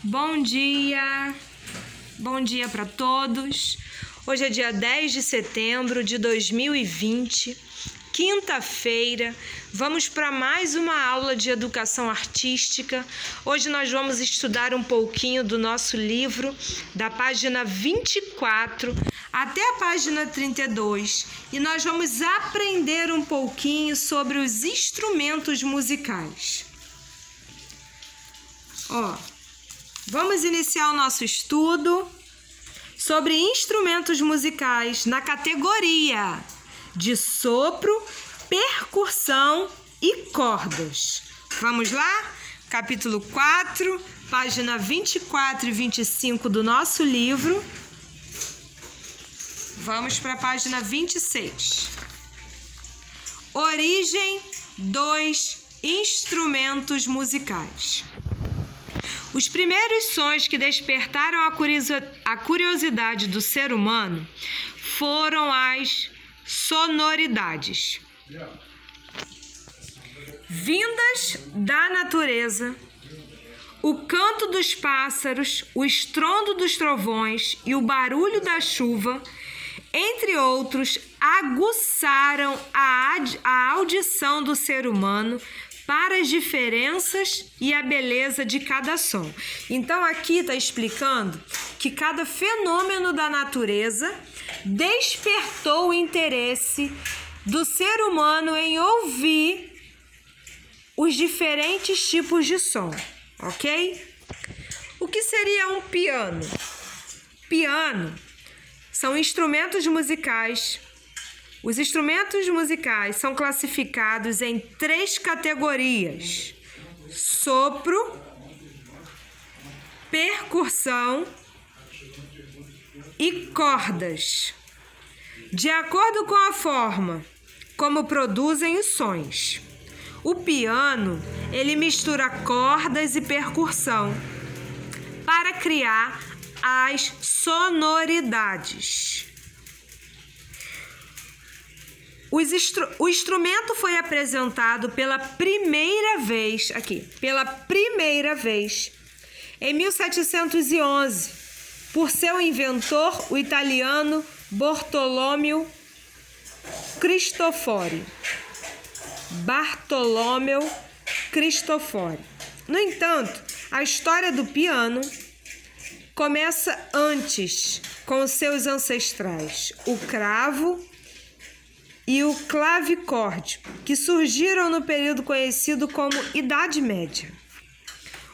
Bom dia para todos. Hoje é dia 10 de setembro de 2020, quinta-feira. Vamos para mais uma aula de educação artística. Hoje nós vamos estudar um pouquinho do nosso livro, da página 24 até a página 32, e nós vamos aprender um pouquinho sobre os instrumentos musicais. Vamos iniciar o nosso estudo sobre instrumentos musicais na categoria de sopro, percussão e cordas. Vamos lá? Capítulo 4, página 24 e 25 do nosso livro. Vamos para a página 26. Origem dos instrumentos musicais. Os primeiros sons que despertaram a curiosidade do ser humano foram as sonoridades, vindas da natureza, o canto dos pássaros, o estrondo dos trovões e o barulho da chuva, entre outros, aguçaram a audição do ser humano para as diferenças e a beleza de cada som. Então aqui está explicando que cada fenômeno da natureza despertou o interesse do ser humano em ouvir os diferentes tipos de som, ok? O que seria um piano? Piano são instrumentos musicais. Os instrumentos musicais são classificados em 3 categorias: sopro, percussão e cordas, de acordo com a forma como produzem os sons. O piano, ele mistura cordas e percussão para criar as sonoridades. O instrumento foi apresentado pela primeira vez em 1711 por seu inventor, o italiano Bartolomeo Cristofori. No entanto, a história do piano começa antes, com seus ancestrais, o cravo e o clavicorde, que surgiram no período conhecido como Idade Média.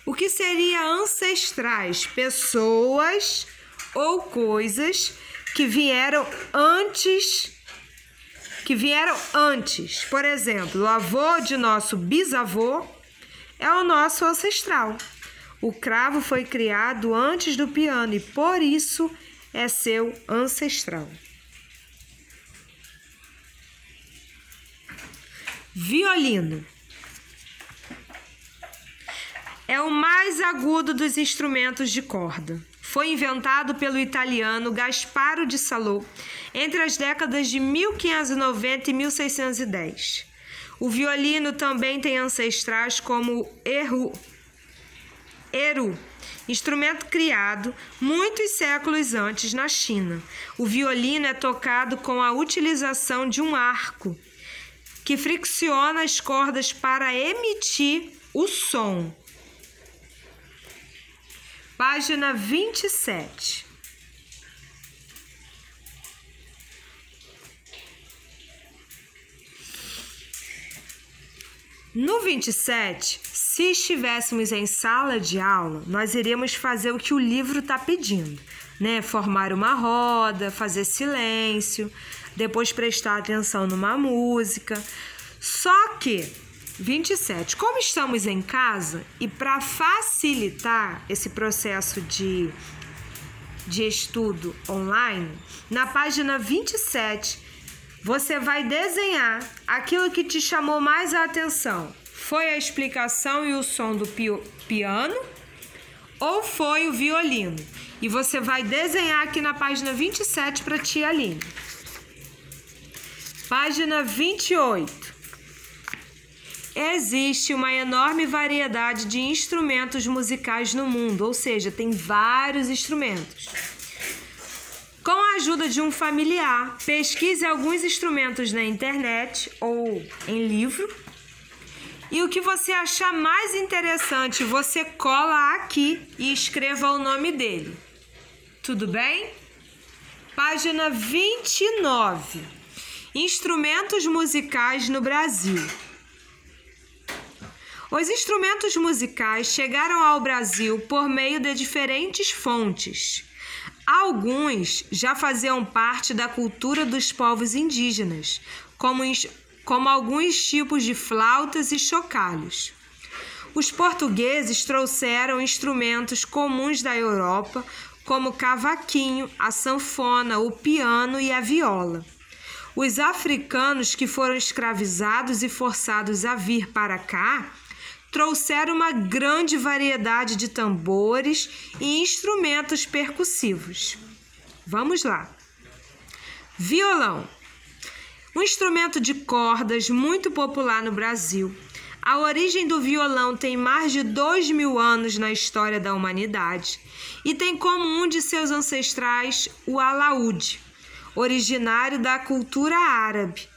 O que seria ancestrais? Pessoas ou coisas que vieram antes. Por exemplo, o avô de nosso bisavô é o nosso ancestral. O cravo foi criado antes do piano e por isso é seu ancestral. Violino é o mais agudo dos instrumentos de corda. Foi inventado pelo italiano Gasparo di Salo entre as décadas de 1590 e 1610. O violino também tem ancestrais como o eru, instrumento criado muitos séculos antes na China. O violino é tocado com a utilização de um arco que fricciona as cordas para emitir o som. Página 27. No 27, se estivéssemos em sala de aula, nós iríamos fazer o que o livro está pedindo, né? Formar uma roda, fazer silêncio, depois prestar atenção numa música. Só que, 27, como estamos em casa e para facilitar esse processo de estudo online, na página 27, você vai desenhar aquilo que te chamou mais a atenção. Foi a explicação e o som do piano ou foi o violino? E você vai desenhar aqui na página 27 para a tia Aline. Página 28. existe uma enorme variedade de instrumentos musicais no mundo, ou seja, tem vários instrumentos. Com a ajuda de um familiar, pesquise alguns instrumentos na internet ou em livro. E o que você achar mais interessante, você cola aqui e escreva o nome dele. Tudo bem? Página 29. Instrumentos musicais no Brasil. Os instrumentos musicais chegaram ao Brasil por meio de diferentes fontes. Alguns já faziam parte da cultura dos povos indígenas, como alguns tipos de flautas e chocalhos. Os portugueses trouxeram instrumentos comuns da Europa, como o cavaquinho, a sanfona, o piano e a viola. Os africanos que foram escravizados e forçados a vir para cá trouxeram uma grande variedade de tambores e instrumentos percussivos. Vamos lá. Violão. Um instrumento de cordas muito popular no Brasil. A origem do violão tem mais de 2.000 anos na história da humanidade e tem como um de seus ancestrais o alaúde, originário da cultura árabe.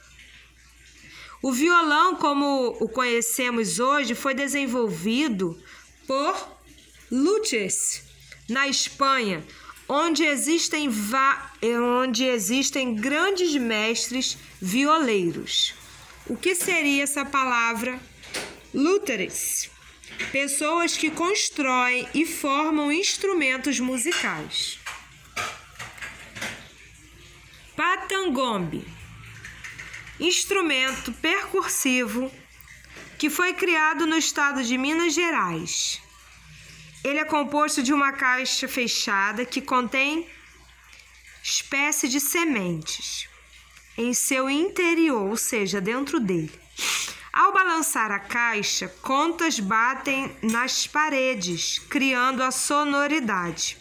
O violão, como o conhecemos hoje, foi desenvolvido por luthiers na Espanha, onde existem grandes mestres violeiros. O que seria essa palavra? Luthiers. Pessoas que constroem e formam instrumentos musicais. Patangombe. Instrumento percussivo que foi criado no estado de Minas Gerais. Ele é composto de uma caixa fechada que contém espécie de sementes em seu interior, ou seja, dentro dele. Ao balançar a caixa, contas batem nas paredes, criando a sonoridade.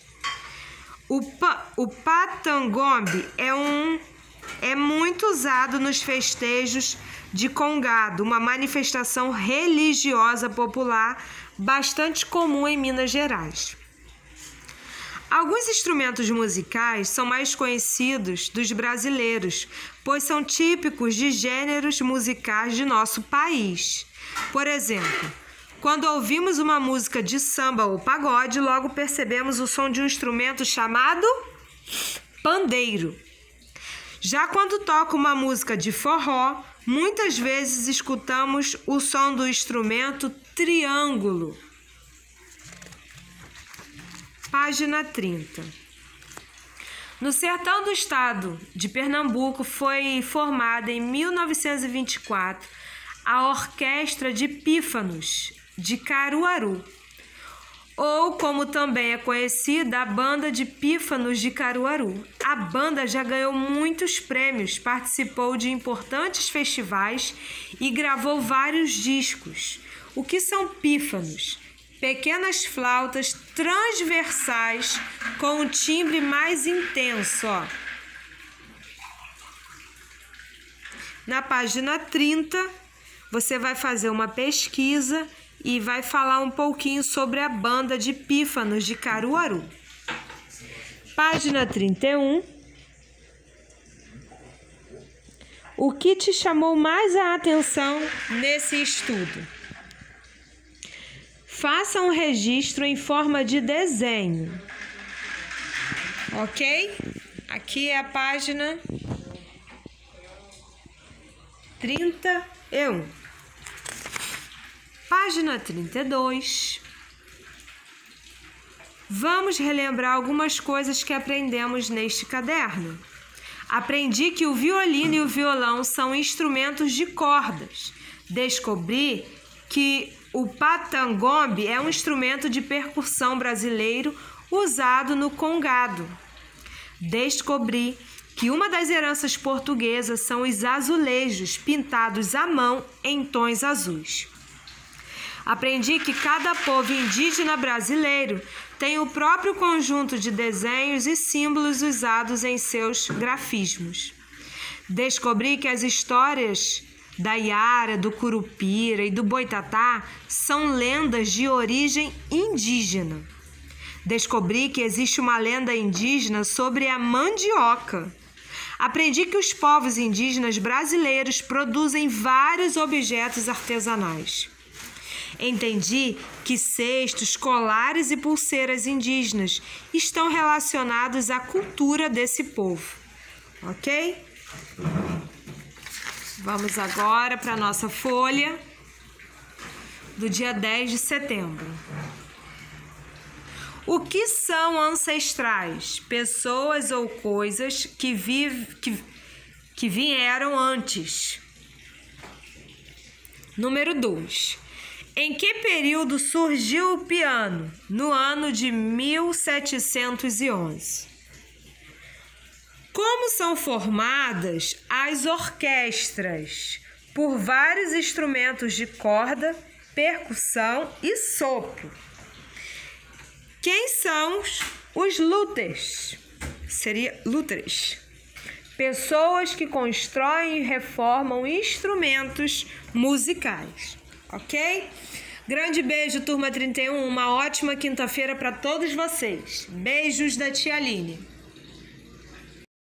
O patangombe é muito usado nos festejos de Congado, uma manifestação religiosa popular bastante comum em Minas Gerais. Alguns instrumentos musicais são mais conhecidos dos brasileiros, pois são típicos de gêneros musicais de nosso país. Por exemplo, quando ouvimos uma música de samba ou pagode, logo percebemos o som de um instrumento chamado pandeiro. Já quando toca uma música de forró, muitas vezes escutamos o som do instrumento triângulo. Página 30. No sertão do estado de Pernambuco foi formada em 1924 a Orquestra de Pífanos de Caruaru, ou como também é conhecida, a Banda de Pífanos de Caruaru. A banda já ganhou muitos prêmios, participou de importantes festivais e gravou vários discos. O que são pífanos? Pequenas flautas transversais com um timbre mais intenso. Na página 30, você vai fazer uma pesquisa e vai falar um pouquinho sobre a Banda de Pífanos de Caruaru. Página 31. O que te chamou mais a atenção nesse estudo? Faça um registro em forma de desenho. Ok? Aqui é a página 31. Página 32. Vamos relembrar algumas coisas que aprendemos neste caderno. Aprendi que o violino e o violão são instrumentos de cordas. Descobri que o patangombe é um instrumento de percussão brasileiro usado no Congado. Descobri que uma das heranças portuguesas são os azulejos pintados à mão em tons azuis. Aprendi que cada povo indígena brasileiro tem o próprio conjunto de desenhos e símbolos usados em seus grafismos. Descobri que as histórias da Iara, do Curupira e do Boitatá são lendas de origem indígena. Descobri que existe uma lenda indígena sobre a mandioca. Aprendi que os povos indígenas brasileiros produzem vários objetos artesanais. Entendi que cestos, colares e pulseiras indígenas estão relacionados à cultura desse povo. Ok? Vamos agora para a nossa folha do dia 10 de setembro. O que são ancestrais? Pessoas ou coisas que vieram antes. Número 2. Em que período surgiu o piano? No ano de 1711. Como são formadas as orquestras? Por vários instrumentos de corda, percussão e sopro. Quem são os luthers? Luthers. Pessoas que constroem e reformam instrumentos musicais. Ok? Grande beijo, turma 31. Uma ótima quinta-feira para todos vocês. Beijos da tia Aline.